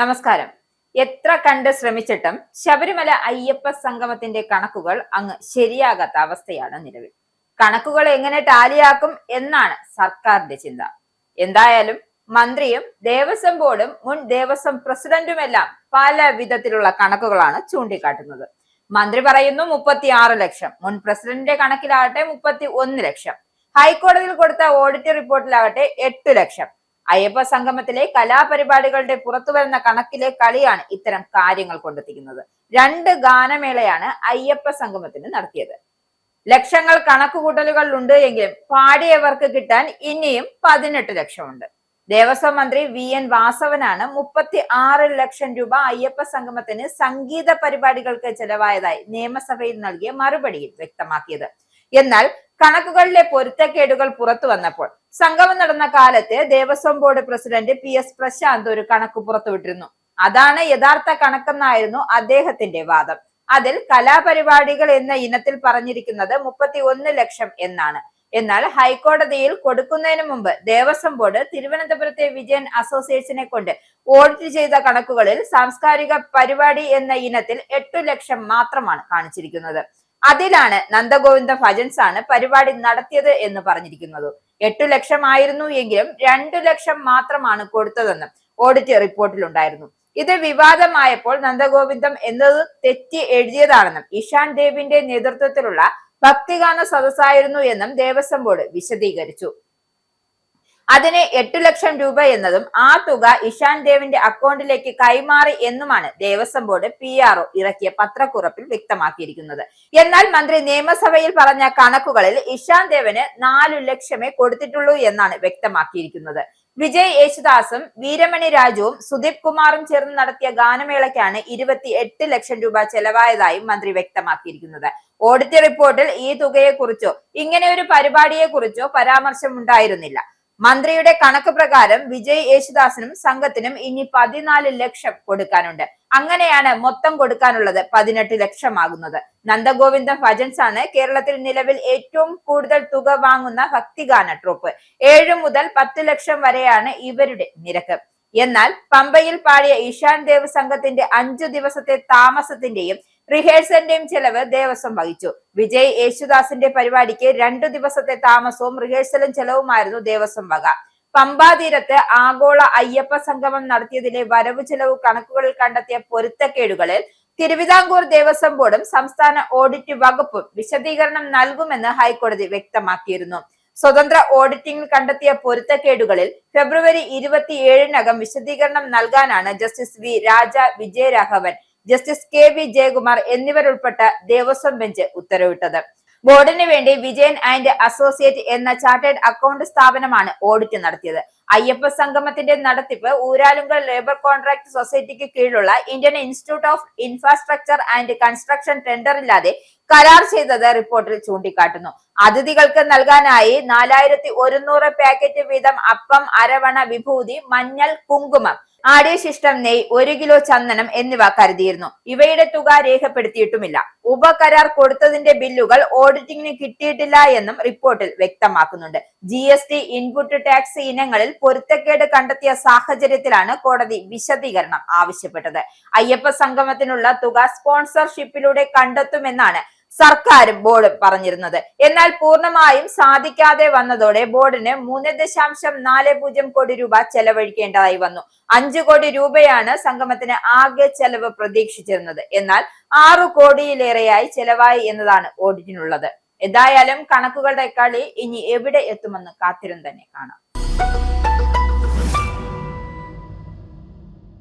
നമസ്കാരം. എത്ര കണ്ട് ശ്രമിച്ചിട്ടും ശബരിമല അയ്യപ്പ സംഗമത്തിന്റെ കണക്കുകൾ അങ്ങ് ശരിയാകാത്ത അവസ്ഥയാണ് നിലവിൽ. കണക്കുകൾ എങ്ങനെ ടാലിയാക്കും എന്നാണ് സർക്കാരിന്റെ ചിന്ത. എന്തായാലും മന്ത്രിയും ദേവസ്വം ബോർഡും മുൻ ദേവസ്വം പ്രസിഡന്റുമെല്ലാം പല വിധത്തിലുള്ള കണക്കുകളാണ് ചൂണ്ടിക്കാട്ടുന്നത്. മന്ത്രി പറയുന്നു 36 ലക്ഷം, മുൻ പ്രസിഡന്റിന്റെ കണക്കിലാകട്ടെ 31 ലക്ഷം, ഹൈക്കോടതിയിൽ കൊടുത്ത ഓഡിറ്റ് റിപ്പോർട്ടിലാകട്ടെ 8 ലക്ഷം. അയ്യപ്പ സംഗമത്തിലെ കലാപരിപാടികളുടെ പുറത്തു വരുന്ന കണക്കിലെ കളിയാണ് ഇത്തരം കാര്യങ്ങൾ കൊണ്ടെത്തിക്കുന്നത്. 2 ഗാനമേളയാണ് അയ്യപ്പ സംഗമത്തിന് നടത്തിയത്. ലക്ഷങ്ങൾ കണക്കുകൂട്ടലുകൾ ഉണ്ട് എങ്കിലും പാടിയവർക്ക് കിട്ടാൻ ഇനിയും 18 ലക്ഷമുണ്ട്. ദേവസ്വം മന്ത്രി VN വാസവനാണ് 36 ലക്ഷം രൂപ അയ്യപ്പ സംഗമത്തിന് സംഗീത പരിപാടികൾക്ക് ചെലവായതായി നിയമസഭയിൽ നൽകിയ മറുപടിയിൽ വ്യക്തമാക്കിയത്. എന്നാൽ കണക്കുകളിലെ പൊരുത്തക്കേടുകൾ പുറത്തു വന്നപ്പോൾ സംഗമം നടന്ന കാലത്ത് Devaswom Board president PS Prashanth ഒരു കണക്ക് പുറത്തുവിട്ടിരുന്നു. അതാണ് യഥാർത്ഥ കണക്കെന്നായിരുന്നു അദ്ദേഹത്തിന്റെ വാദം. അതിൽ കലാപരിപാടികൾ എന്ന ഇനത്തിൽ പറഞ്ഞിരിക്കുന്നത് 31 ലക്ഷം എന്നാണ്. എന്നാൽ ഹൈക്കോടതിയിൽ കൊടുക്കുന്നതിന് മുമ്പ് ദേവസ്വം ബോർഡ് തിരുവനന്തപുരത്തെ വിജയൻ അസോസിയേഷനെ കൊണ്ട് ഓഡിറ്റ് ചെയ്ത കണക്കുകളിൽ സാംസ്കാരിക പരിപാടി എന്ന ഇനത്തിൽ 8 ലക്ഷം മാത്രമാണ് കാണിച്ചിരിക്കുന്നത്. അതിലാണ് നന്ദഗോവിന്ദ ഭജൻസ് ആണ് പരിപാടി നടത്തിയത് എന്ന് പറഞ്ഞിരിക്കുന്നത്. 8 ലക്ഷമായിരുന്നു എങ്കിലും 2 ലക്ഷം മാത്രമാണ് കൊടുത്തതെന്ന് ഓഡിറ്റ് റിപ്പോർട്ടിലുണ്ടായിരുന്നു. ഇത് വിവാദമായപ്പോൾ നന്ദഗോവിന്ദം എന്നത് തെറ്റി എഴുതിയതാണെന്നും ഇഷാൻ ദേവിന്റെ നേതൃത്വത്തിലുള്ള ഭക്തിഗാന സദസ്സായിരുന്നു എന്നും ദേവസ്വം ബോർഡ് വിശദീകരിച്ചു. അതിന് 8 ലക്ഷം രൂപ എന്നതും ആ തുക ഇഷാൻ ദേവിന്റെ അക്കൗണ്ടിലേക്ക് കൈമാറി എന്നുമാണ് ദേവസ്വം ബോർഡ് PRO ഇറക്കിയ പത്രക്കുറിപ്പിൽ വ്യക്തമാക്കിയിരിക്കുന്നത്. എന്നാൽ മന്ത്രി നിയമസഭയിൽ പറഞ്ഞ കണക്കുകളിൽ ഇഷാൻ ദേവിന് 4 ലക്ഷമേ കൊടുത്തിട്ടുള്ളൂ എന്നാണ് വ്യക്തമാക്കിയിരിക്കുന്നത്. വിജയ് യേശുദാസും വീരമണി രാജുവും സുദീപ് കുമാറും ചേർന്ന് നടത്തിയ ഗാനമേളയ്ക്കാണ് 28 ലക്ഷം രൂപ ചെലവായതായും മന്ത്രി വ്യക്തമാക്കിയിരിക്കുന്നത്. ഓഡിറ്റ് റിപ്പോർട്ടിൽ ഈ തുകയെക്കുറിച്ചോ ഇങ്ങനെ ഒരു പരിപാടിയെക്കുറിച്ചോ പരാമർശം ഉണ്ടായിരുന്നില്ല. മന്ത്രിയുടെ കണക്ക് പ്രകാരം വിജയ് യേശുദാസിനും സംഘത്തിനും ഇനി 14 ലക്ഷം കൊടുക്കാനുണ്ട്. അങ്ങനെയാണ് മൊത്തം കൊടുക്കാനുള്ളത് 18 ലക്ഷമാകുന്നത്. നന്ദഗോവിന്ദ ഭജൻസ് ആണ് കേരളത്തിൽ നിലവിൽ ഏറ്റവും കൂടുതൽ തുക വാങ്ങുന്ന ഭക്തിഗാന ട്രൂപ്പ്. 7 മുതൽ 10 ലക്ഷം വരെയാണ് ഇവരുടെ നിരക്ക്. എന്നാൽ പമ്പയിൽ പാടിയ ഇഷാൻ ദേവ് സംഘത്തിന്റെ 5 ദിവസത്തെ താമസത്തിന്റെയും റിഹേഴ്സലിന്റെയും ചെലവ് ദേവസ്വം വഹിച്ചു. വിജയ് യേശുദാസിന്റെ പരിപാടിക്ക് 2 ദിവസത്തെ താമസവും റിഹേഴ്സലും ചെലവുമായിരുന്നു ദേവസ്വം വക. പമ്പാതീരത്ത് ആഗോള അയ്യപ്പ സംഗമം നടത്തിയതിലെ വരവ് ചെലവ് കണക്കുകളിൽ കണ്ടെത്തിയ പൊരുത്തക്കേടുകളിൽ തിരുവിതാംകൂർ ദേവസ്വം ബോർഡും സംസ്ഥാന ഓഡിറ്റ് വകുപ്പും വിശദീകരണം നൽകുമെന്ന് ഹൈക്കോടതി വ്യക്തമാക്കിയിരുന്നു. സ്വതന്ത്ര ഓഡിറ്റിംഗിൽ കണ്ടെത്തിയ പൊരുത്തക്കേടുകളിൽ ഫെബ്രുവരി 27-നകം വിശദീകരണം നൽകാനാണ് justice V Raja Vijayaraghavan, justice KV Jayakumar എന്നിവരുൾപ്പെട്ട ദേവസ്വം ബെഞ്ച് ഉത്തരവിട്ടത്. ബോർഡിന് വേണ്ടി വിജയൻ ആൻഡ് അസോസിയേറ്റ് എന്ന ചാർട്ടേഡ് അക്കൗണ്ട് സ്ഥാപനമാണ് ഓഡിറ്റ് നടത്തിയത്. അയ്യപ്പ സംഗമത്തിന്റെ നടത്തിപ്പ് ഊരാലുങ്കൽ ലേബർ കോൺട്രാക്ട് സൊസൈറ്റിക്ക് കീഴിലുള്ള Indian institute of infrastructure and construction ടെൻഡറില്ലാതെ കരാർ ചെയ്തത് റിപ്പോർട്ടിൽ ചൂണ്ടിക്കാട്ടുന്നു. അതിഥികൾക്ക് നൽകാനായി 4100 പാക്കറ്റ് വീതം അപ്പം, അരവണ വിഭൂതി, മഞ്ഞൾ, കുങ്കുമം, ആടിയശിഷ്ടം, നെയ്, 1 കിലോ ചന്ദനം എന്നിവ കരുതിയിരുന്നു. ഇവയുടെ തുക രേഖപ്പെടുത്തിയിട്ടുമില്ല. ഉപകരാർ കൊടുത്തതിന്റെ ബില്ലുകൾ ഓഡിറ്റിംഗിന് കിട്ടിയിട്ടില്ല എന്നും റിപ്പോർട്ടിൽ വ്യക്തമാക്കുന്നുണ്ട്. GST ഇൻപുട്ട് ടാക്സ് ഇനങ്ങളിൽ പൊരുത്തക്കേട് കണ്ടെത്തിയ സാഹചര്യത്തിലാണ് കോടതി വിശദീകരണം ആവശ്യപ്പെട്ടത്. അയ്യപ്പ സംഗമത്തിനുള്ള തുക സ്പോൺസർഷിപ്പിലൂടെ കണ്ടെത്തുമെന്നാണ് സർക്കാരും ബോർഡ് പറഞ്ഞിരുന്നത്. എന്നാൽ പൂർണ്ണമായും സാധിക്കാതെ വന്നതോടെ ബോർഡിന് 3.40 കോടി രൂപ ചെലവഴിക്കേണ്ടതായി വന്നു. 5 കോടി രൂപയാണ് സംഗമത്തിന് ആകെ ചെലവ് പ്രതീക്ഷിച്ചിരുന്നത്. എന്നാൽ 6 കോടിയിലേറെയായി ചെലവായി എന്നതാണ് ഓഡിറ്റിനുള്ളത്. എന്തായാലും കണക്കുകളുടെ കളി ഇനി എവിടെ എത്തുമെന്ന് കാത്തിരുന്ന് തന്നെ കാണാം.